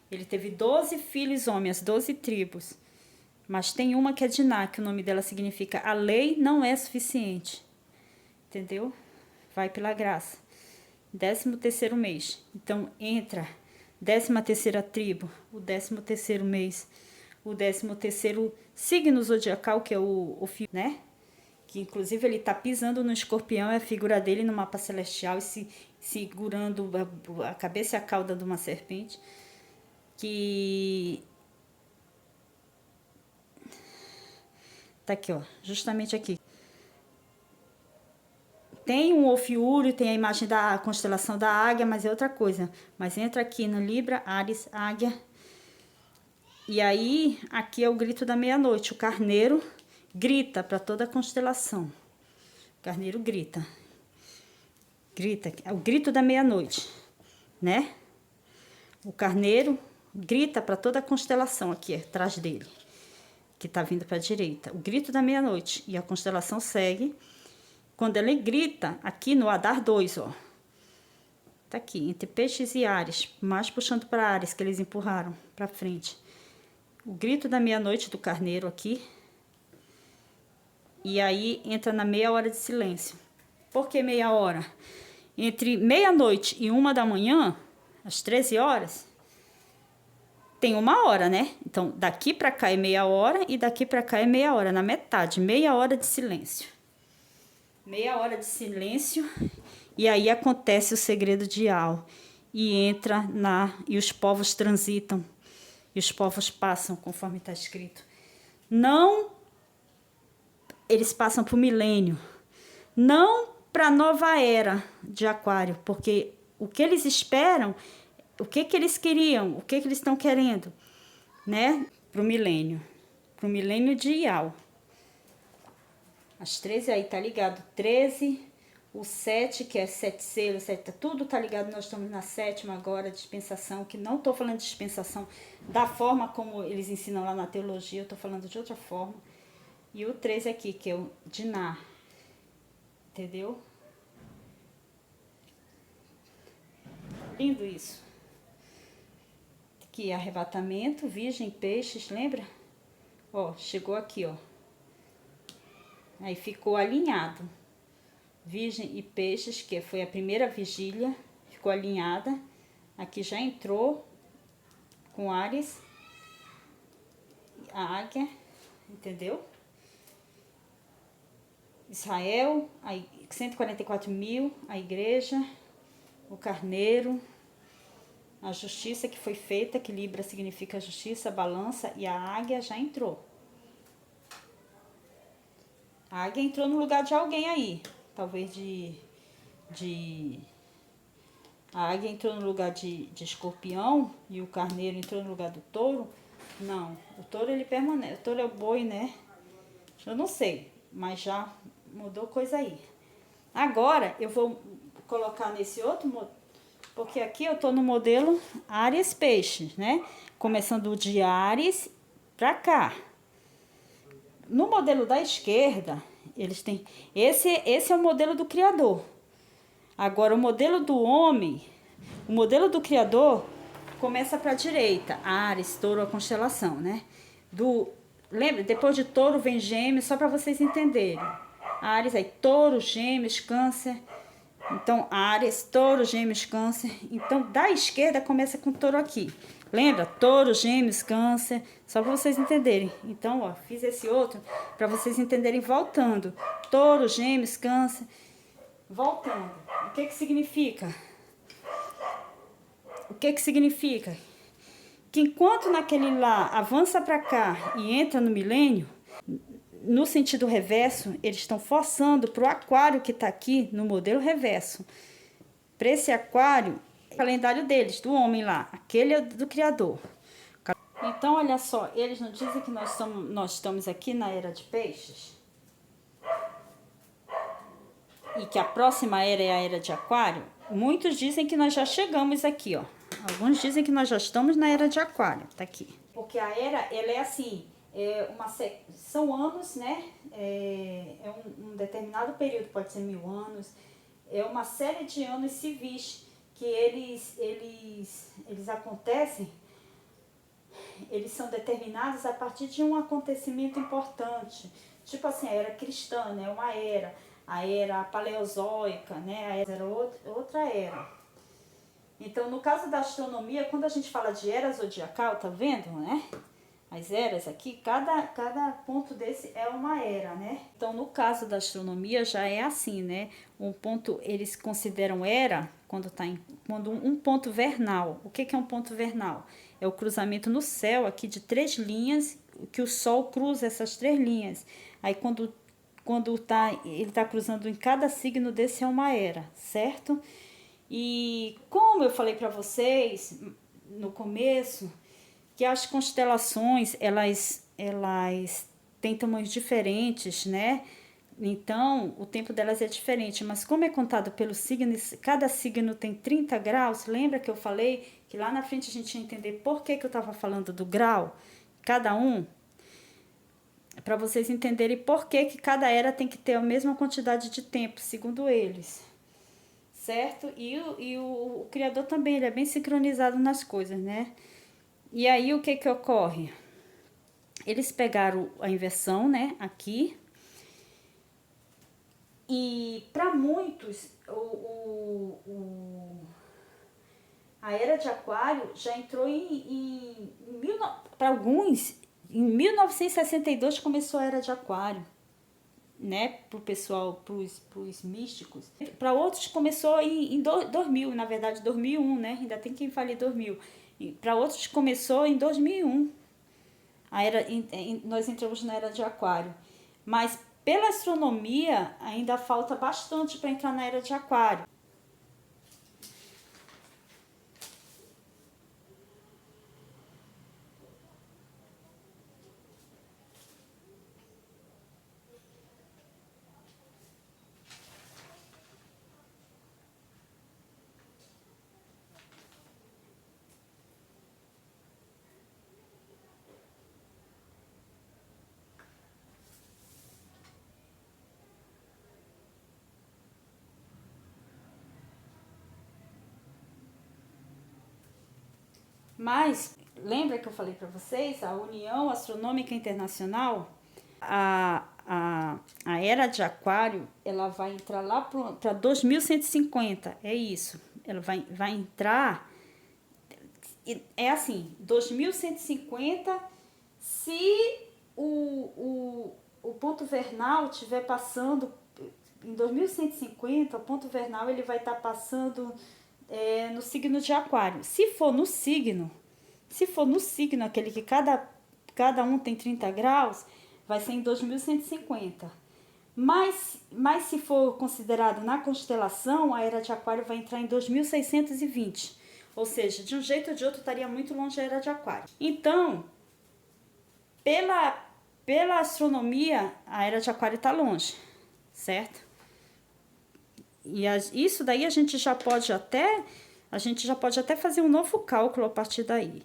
Ele teve 12 filhos homens, 12 tribos. Mas tem uma que é Diná, que o nome dela significa a lei não é suficiente. Entendeu? Vai pela graça. 13º mês. Então, entra 13ª tribo, o 13º mês, o 13º signo zodiacal, que é o fio, né? Que inclusive ele tá pisando no escorpião, é a figura dele no mapa celestial e segurando a cabeça e a cauda de uma serpente. Que tá aqui, ó, justamente aqui. Tem um Ofiúrio, tem a imagem da constelação da águia, mas é outra coisa. Mas entra aqui no Libra, Áries, águia. E aí, aqui é o grito da meia-noite. O carneiro grita para toda a constelação. O carneiro grita. Grita, é o grito da meia-noite, né? O carneiro grita para toda a constelação aqui, atrás dele, que tá vindo para a direita. O grito da meia-noite. E a constelação segue. Quando ele grita, aqui no Adar 2, ó. Tá aqui, entre peixes e Áries, mais puxando para Áries, que eles empurraram para frente. O grito da meia-noite do carneiro aqui. E aí entra na meia hora de silêncio. Por que meia hora? Entre meia-noite e 1 da manhã, às 13 horas, tem 1 hora, né? Então, daqui para cá é meia hora e daqui para cá é meia hora, na metade, meia hora de silêncio. Meia hora de silêncio e aí acontece o segredo de Al e entra e os povos transitam e os povos passam conforme está escrito. Não, eles passam para o milênio, não para a nova era de Aquário, porque o que eles esperam, o que eles queriam, o que eles estão querendo, né? Para o milênio de Ial. As 13 aí tá ligado, 13, o 7, que é 7 selos, 7, tá, tudo tá ligado, nós estamos na 7ª agora, dispensação, que não tô falando de dispensação da forma como eles ensinam lá na teologia, eu tô falando de outra forma. E o 13 aqui, que é o Diná, entendeu? Lindo isso. Aqui, arrebatamento, virgem, peixes, lembra? Ó, chegou aqui, ó. Aí ficou alinhado. Virgem e peixes, que foi a primeira vigília, ficou alinhada. Aqui já entrou com Áries, a águia, entendeu? Israel, aí 144 mil, a igreja, o carneiro, a justiça que foi feita, que Libra significa justiça, balança, e a águia já entrou. A águia entrou no lugar de alguém aí, talvez de de... A águia entrou no lugar de escorpião e o carneiro entrou no lugar do touro. Não, o touro ele permanece. O touro é o boi, né? Eu não sei, mas já mudou coisa aí. Agora eu vou colocar nesse outro, porque aqui eu tô no modelo Áries Peixes, né? Começando de Áries pra cá. No modelo da esquerda, eles têm... Esse é o modelo do criador. Agora, o modelo do homem, o modelo do criador começa para a direita. Áries, touro, a constelação, né? Lembra, depois de touro vem gêmeos, só para vocês entenderem. Áries, aí touro, gêmeos, câncer. Então, Áries, touro, gêmeos, câncer. Então, da esquerda começa com touro aqui. Lembra? Touro, gêmeos, câncer. Só para vocês entenderem. Então, ó, fiz esse outro para vocês entenderem voltando. Touro, gêmeos, câncer. Voltando. O que significa? O que significa? Que enquanto naquele lá avança para cá e entra no milênio, no sentido reverso, eles estão forçando para o aquário que está aqui no modelo reverso. Para esse aquário, o calendário deles, do homem lá, aquele é do criador. Então, olha só, eles não dizem que nós estamos aqui na era de peixes? E que a próxima era é a era de aquário? Muitos dizem que nós já chegamos aqui, ó. Alguns dizem que nós já estamos na era de aquário, tá aqui. Porque a era, ela é assim, são anos, né? Um determinado período, pode ser 1000 anos. É uma série de anos civis que eles acontecem, eles são determinados a partir de um acontecimento importante. Tipo assim, a era cristã, né? Uma era. A era paleozoica, né? A era outra era. Então, no caso da astronomia, quando a gente fala de era zodiacal, tá vendo, né? As eras aqui, cada ponto desse é uma era, né? Então, no caso da astronomia, já é assim, né? Um ponto, eles consideram era quando um ponto vernal. O que é um ponto vernal? É o cruzamento no céu aqui de 3 linhas, que o Sol cruza essas 3 linhas. Aí, quando ele tá cruzando em cada signo desse é uma era, certo? E como eu falei para vocês no começo, que as constelações, elas têm tamanhos diferentes, né? Então, o tempo delas é diferente, mas como é contado pelo signo, cada signo tem 30 graus, lembra que eu falei que lá na frente a gente ia entender por que eu estava falando do grau, cada um? Para vocês entenderem por que cada era tem que ter a mesma quantidade de tempo, segundo eles. Certo? E o criador também, ele é bem sincronizado nas coisas, né? E aí, o que ocorre? Eles pegaram a inversão, né, aqui. E para muitos, a era de aquário já entrou para alguns, em 1962 começou a era de aquário, né, pro pessoal, pros místicos. Para outros começou em 2000, na verdade 2001, né? Ainda tem quem fale 2000. Para outros começou em 2001. Nós entramos na era de aquário. Mas pela astronomia ainda falta bastante para entrar na era de aquário. Mas, lembra que eu falei para vocês, a União Astronômica Internacional, a era de aquário, ela vai entrar lá para 2150, é isso. Ela vai entrar, é assim, 2150, se o ponto vernal estiver passando, em 2150, o ponto vernal ele vai estar passando no signo de aquário. Se for no signo aquele que cada um tem 30 graus, vai ser em 2150. Mas se for considerado na constelação, a Era de Aquário vai entrar em 2620. Ou seja, de um jeito ou de outro estaria muito longe a Era de Aquário. Então, pela astronomia, a Era de Aquário está longe, certo? E isso daí a gente já pode até fazer um novo cálculo a partir daí.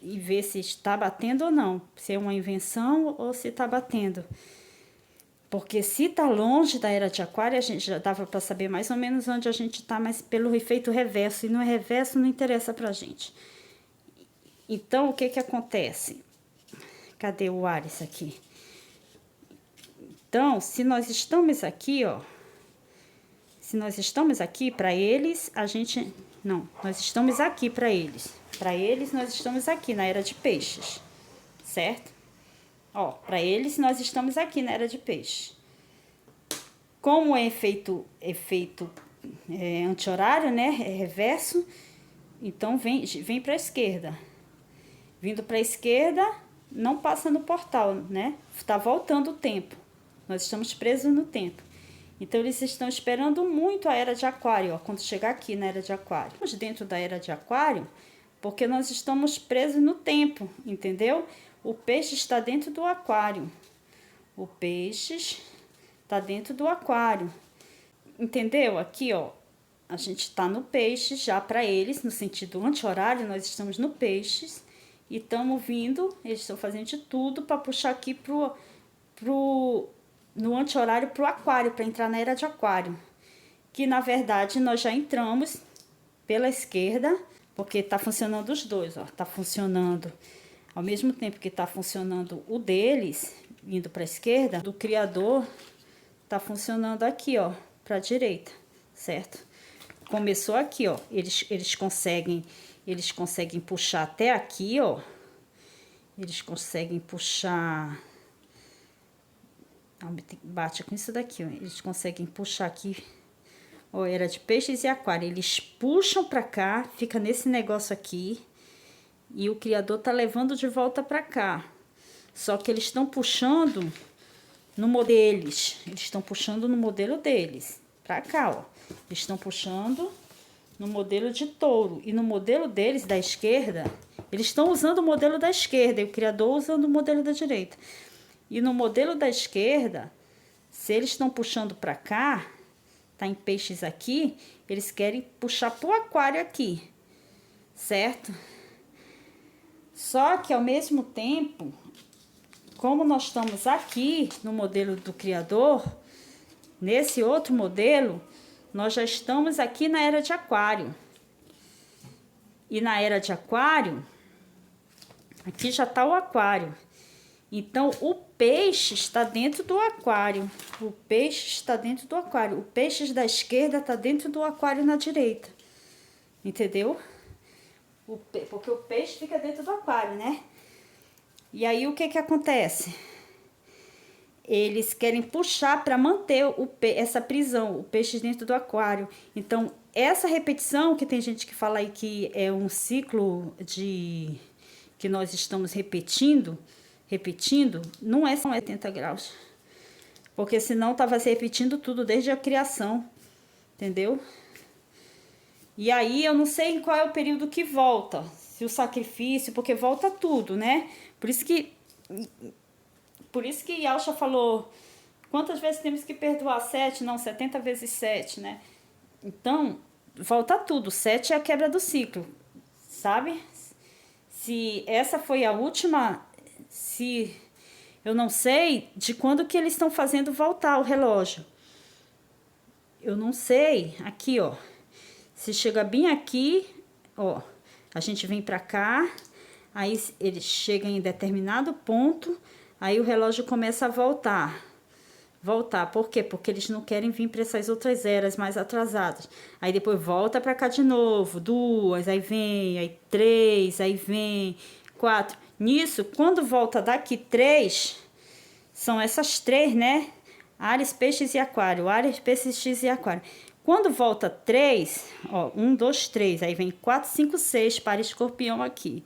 E ver se está batendo ou não. Se é uma invenção ou se está batendo. Porque se está longe da Era de Aquário, a gente já dava para saber mais ou menos onde a gente está, mas pelo efeito reverso. E no reverso não interessa para a gente. Então, o que que acontece? Cadê o Áries aqui? Então, se nós estamos aqui, ó. Se nós estamos aqui para eles, a gente... Não, nós estamos aqui para eles. Para eles, nós estamos aqui na Era de Peixes, certo? Ó, para eles, nós estamos aqui na Era de Peixes. Como é efeito anti-horário, né? É reverso, então vem para a esquerda. Vindo para a esquerda, não passa no portal, né? Tá voltando o tempo. Nós estamos presos no tempo. Então, eles estão esperando muito a Era de Aquário, ó, quando chegar aqui na Era de Aquário. Estamos dentro da Era de Aquário porque nós estamos presos no tempo, entendeu? O peixe está dentro do aquário. O peixe está dentro do aquário. Entendeu? Aqui, ó, a gente está no peixe já para eles, no sentido anti-horário, nós estamos no peixes e estamos vindo, eles estão fazendo de tudo para puxar aqui no anti-horário para o aquário, para entrar na Era de Aquário. Que, na verdade, nós já entramos pela esquerda, porque está funcionando os dois, ó. Está funcionando, ao mesmo tempo que está funcionando o deles, indo para a esquerda, do Criador, está funcionando aqui, ó, para a direita, certo? Começou aqui, ó. Eles conseguem puxar até aqui, ó. Eles conseguem puxar... Bate com isso daqui, ó. Eles conseguem puxar aqui, ó, Era de Peixes e Aquário. Eles puxam para cá, fica nesse negócio aqui, e o Criador tá levando de volta para cá. Só que eles estão puxando no modelo deles. Eles estão puxando no modelo deles, para cá, ó. Eles estão puxando no modelo de Touro. E no modelo deles, da esquerda, eles estão usando o modelo da esquerda, e o Criador usando o modelo da direita. E no modelo da esquerda, se eles estão puxando para cá, tá em Peixes aqui, eles querem puxar pro Aquário aqui, certo? Só que ao mesmo tempo, como nós estamos aqui no modelo do Criador, nesse outro modelo, nós já estamos aqui na Era de Aquário. E na Era de Aquário, aqui já tá o Aquário. Então, o peixe está dentro do aquário. O peixe está dentro do aquário. O peixe da esquerda está dentro do aquário na direita. Entendeu? Porque o peixe fica dentro do aquário, né? E aí, o que que acontece? Eles querem puxar para manter essa prisão, o peixe dentro do aquário. Então, essa repetição, que tem gente que fala aí que é um ciclo que nós estamos repetindo, não é só 80 graus. Porque senão estava se repetindo tudo desde a criação. Entendeu? E aí eu não sei em qual é o período que volta. Se o sacrifício, porque volta tudo, né? Por isso que Yalcha falou, quantas vezes temos que perdoar? 7? Não, 70 vezes 7, né? Então, volta tudo. 7 é a quebra do ciclo, sabe? Se essa foi a última... eu não sei de quando que eles estão fazendo voltar o relógio. Eu não sei. Aqui, ó. Se chega bem aqui, ó. A gente vem pra cá. Aí eles chegam em determinado ponto. Aí o relógio começa a voltar. Voltar. Por quê? Porque eles não querem vir para essas outras eras mais atrasadas. Aí depois volta pra cá de novo. 2, aí vem. Aí 3, aí vem. 4. Nisso, quando volta daqui 3, são essas 3, né? Áries, Peixes e Aquário. Áries, Peixes e Aquário. Quando volta 3, ó, 1, 2, 3, aí vem 4, 5, 6 para Escorpião aqui.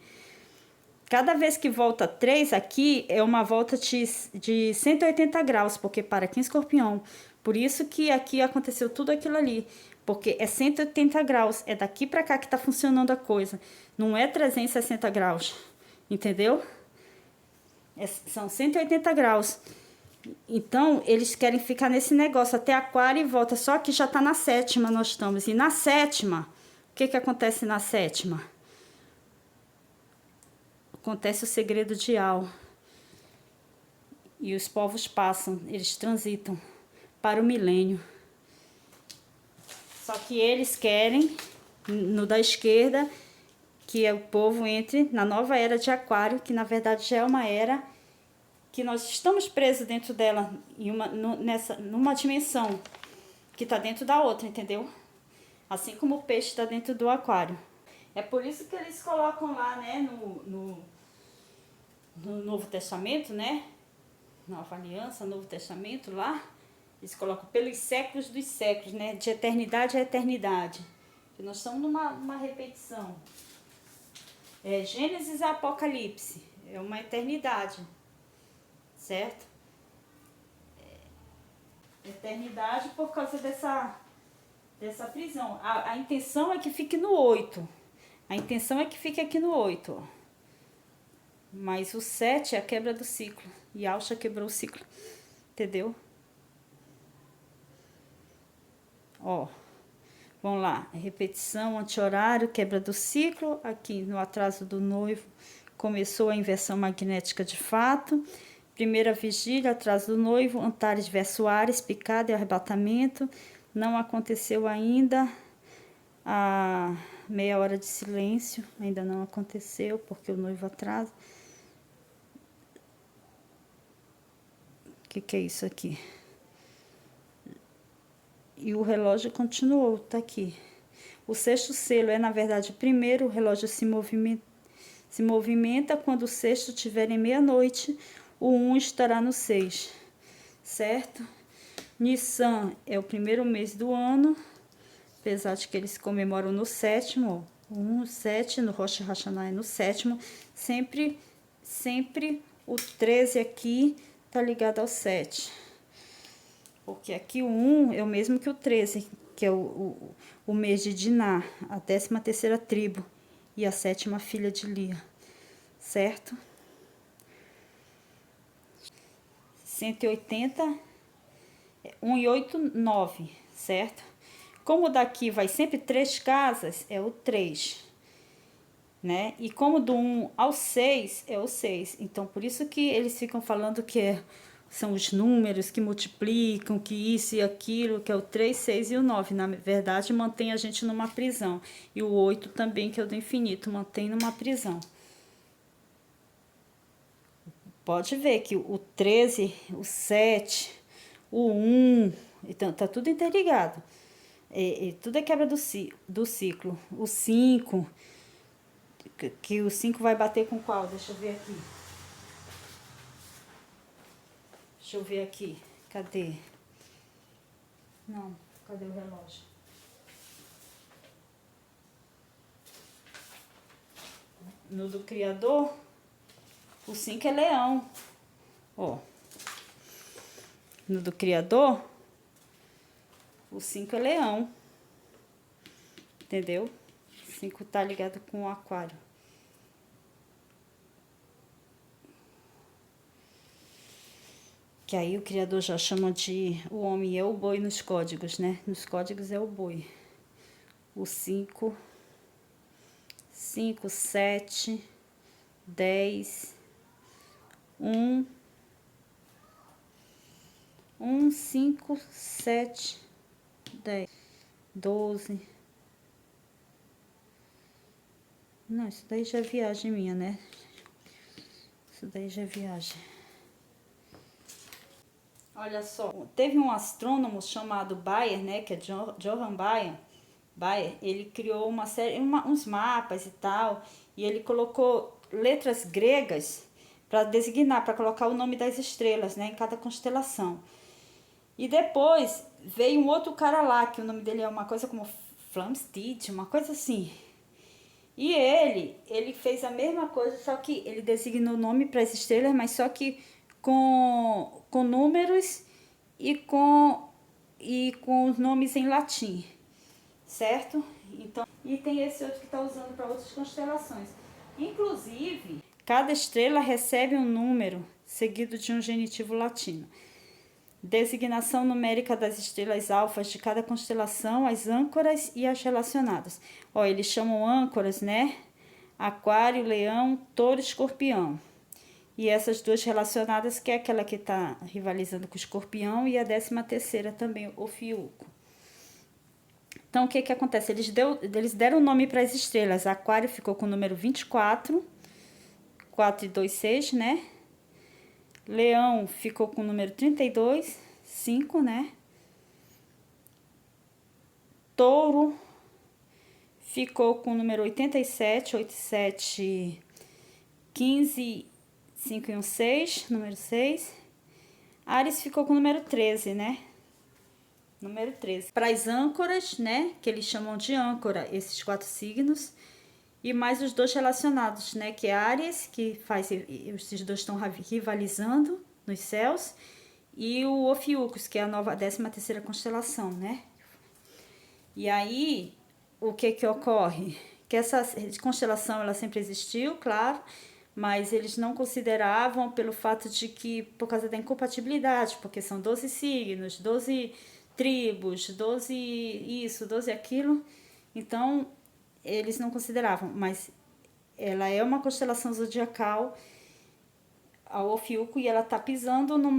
Cada vez que volta 3 aqui, é uma volta de 180 graus, porque para aqui em Escorpião. Por isso que aqui aconteceu tudo aquilo ali. Porque é 180 graus, é daqui para cá que tá funcionando a coisa. Não é 360 graus, entendeu? São 180 graus. Então, eles querem ficar nesse negócio até Aquário e volta. Só que já tá na 7ª nós estamos. E na 7ª, o que acontece na 7ª? Acontece o segredo de Al. E os povos passam, eles transitam para o milênio. Só que eles querem, no da esquerda, que o povo entre na nova era de Aquário, que na verdade já é uma era que nós estamos presos dentro dela, numa dimensão que está dentro da outra, entendeu? Assim como o peixe está dentro do aquário. É por isso que eles colocam lá, né, no Novo Testamento, né? Nova Aliança, Novo Testamento, lá, eles colocam pelos séculos dos séculos, né? De eternidade a eternidade. Que nós estamos numa repetição. Gênesis e Apocalipse. É uma eternidade. Certo? Eternidade por causa dessa prisão. A intenção é que fique no 8. A intenção é que fique aqui no 8, ó. Mas o 7 é a quebra do ciclo. E Alcha quebrou o ciclo. Entendeu? Ó. Vamos lá. Repetição, anti-horário, quebra do ciclo. Aqui no atraso do noivo começou a inversão magnética de fato. Primeira vigília, atraso do noivo, Antares versus Ares, picada e arrebatamento. Não aconteceu ainda. A meia hora de silêncio ainda não aconteceu, porque o noivo atrasa. O que é isso aqui? E o relógio continuou, tá aqui. O 6º selo é, na verdade, primeiro, o relógio se movimenta quando o 6º tiver em meia-noite, o 1 estará no 6, certo? Nissan é o primeiro mês do ano, apesar de que eles comemoram no 7º, ó, 1, 7, no Rosh Hashanah é no 7º, sempre o 13 aqui tá ligado ao 7. Porque aqui o 1 é o mesmo que o 13, que é o mês de Diná, a 13ª tribo e a 7ª filha de Lia, certo? 180, 189, certo? Como daqui vai sempre 3 casas, é o 3, né? E como do 1 ao 6 é o 6. Então, por isso que eles ficam falando que são os números que multiplicam, que isso e aquilo, que é o 3, 6 e o 9. Na verdade, mantém a gente numa prisão. E o 8 também, que é o do infinito, mantém numa prisão. Pode ver que o 13, o 7, o 1, então tá tudo interligado. Tudo é quebra do ciclo. O 5, que o 5 vai bater com qual? Deixa eu ver aqui. Deixa eu ver aqui. Cadê? Não, cadê o relógio? No do Criador, o 5 é leão. Ó. No do Criador, o 5 é leão. Entendeu? O 5 tá ligado com o aquário. Que aí o Criador já chama de... O homem é o boi nos códigos, né? Nos códigos é o boi. O 5, 7, 10, 1, 5, 7, 10, 12. Não, isso daí já é viagem minha, né? Isso daí já é viagem. Olha só, teve um astrônomo chamado Bayer, né, que é Johann Bayer. Ele criou uma série, uns mapas e tal, e ele colocou letras gregas para designar, para colocar o nome das estrelas, né, em cada constelação. E depois veio um outro cara lá, que o nome dele é uma coisa como Flamsteed, uma coisa assim. E ele fez a mesma coisa, só que ele designou nome para as estrelas, mas só que com números e com os nomes em latim, certo? Então, e tem esse outro que está usando para outras constelações. Inclusive, cada estrela recebe um número seguido de um genitivo latino. Designação numérica das estrelas alfas de cada constelação, as âncoras e as relacionadas. Ó, eles chamam âncoras, né? Aquário, Leão, Touro e Escorpião. E essas duas relacionadas, que é aquela que está rivalizando com o Escorpião, e a 13ª também, o Fiuco. Então, o que que acontece? Eles deram nome para as estrelas. Aquário ficou com o número 24, 4 e 2, 6, né? Leão ficou com o número 32, 5, né? Touro ficou com o número 87, 87, 15, 5 e 1, 6, número 6. Áries ficou com o número 13, né? Número 13. Para as âncoras, né? Que eles chamam de âncora, esses 4 signos. E mais os 2 relacionados, né? Que é Áries, que faz. Esses 2 estão rivalizando nos céus. E o Ofiucos, que é a nova 13ª constelação, né? E aí, o que que ocorre? Que essa constelação, ela sempre existiu, claro, mas eles não consideravam pelo fato de que, por causa da incompatibilidade, porque são 12 signos, 12 tribos, 12 isso, 12 aquilo, então eles não consideravam, mas ela é uma constelação zodiacal, a Ofiuco, e ela tá pisando no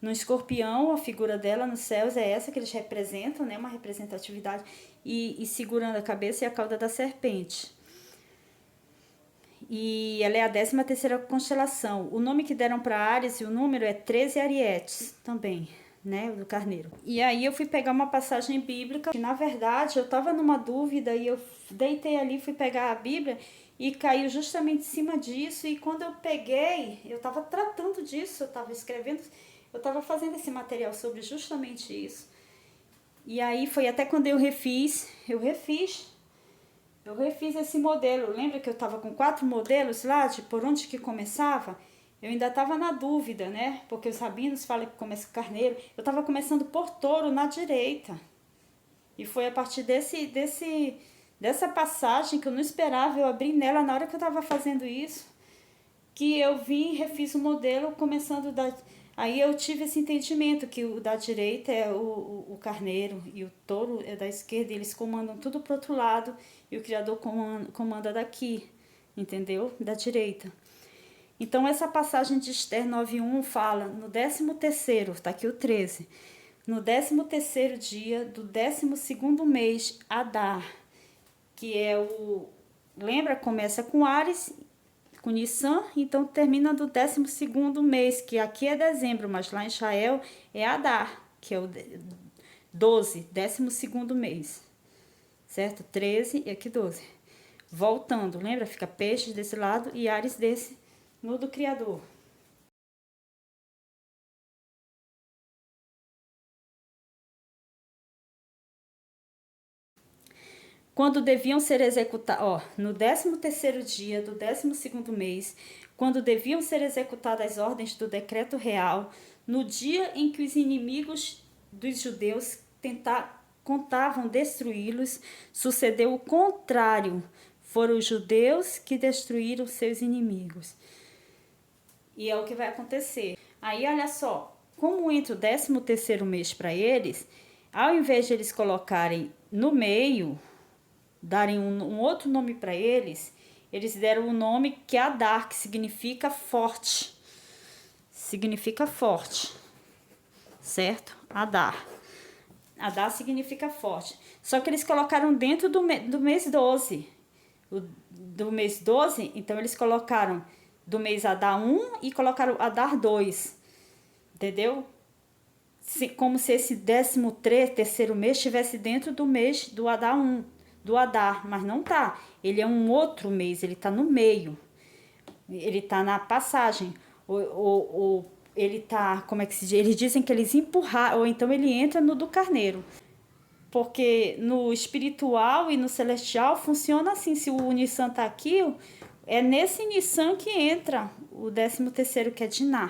escorpião. A figura dela nos céus é essa que eles representam, né? Uma representatividade, e segurando a cabeça e a cauda da serpente. E ela é a 13ª constelação. O nome que deram para Áries e o número é 13 Arietes também, né, do carneiro. E aí eu fui pegar uma passagem bíblica, que na verdade eu estava numa dúvida e eu deitei ali, fui pegar a Bíblia e caiu justamente em cima disso. E quando eu peguei, eu estava tratando disso, eu estava escrevendo, eu estava fazendo esse material sobre justamente isso. E aí foi até quando eu refiz esse modelo. Lembra que eu estava com 4 modelos lá, de por onde que começava? Eu ainda estava na dúvida, né? Porque os rabinos falam que começa com carneiro. Eu estava começando por touro na direita. E foi a partir dessa passagem que eu não esperava, eu abri nela na hora que eu estava fazendo isso, que eu vim e refiz o modelo começando da... Aí eu tive esse entendimento que o da direita é o carneiro e o touro é da esquerda, e eles comandam tudo pro outro lado e o Criador comanda daqui, entendeu? Da direita. Então essa passagem de Esther 9:1 fala no 13º, tá aqui o 13, no 13º dia do 12º mês, Adar, que é o... Lembra? Começa com Áries, com Nissan, então termina do 12º mês, que aqui é dezembro, mas lá em Israel é Adar, que é o 12º mês, certo? 13 e aqui 12. Voltando, lembra? Fica peixes desse lado e Áries desse, no do Criador. Quando deviam ser executados, no 13º dia do 12º mês, quando deviam ser executadas as ordens do decreto real, no dia em que os inimigos dos judeus contavam destruí-los, sucedeu o contrário. Foram os judeus que destruíram seus inimigos. E é o que vai acontecer. Aí, olha só, como entra o 13º mês para eles, ao invés de eles colocarem no meio, darem um outro nome para eles, eles deram um nome que é Adar, que significa forte. Significa forte, certo? Adar. Adar significa forte. Só que eles colocaram dentro do mês 12. Do mês 12, então eles colocaram do mês Adar 1 e colocaram Adar 2. Entendeu? Como se esse 13º mês estivesse dentro do mês do Adar 1. Do Adar, mas não tá. Ele é um outro mês, ele tá no meio. Ele tá na passagem. Ele tá, como é que se diz? Eles dizem que eles empurraram, ou então ele entra no do carneiro. Porque no espiritual e no celestial funciona assim, se o Nissan tá aqui, é nesse Nissan que entra o 13º, que é Diná.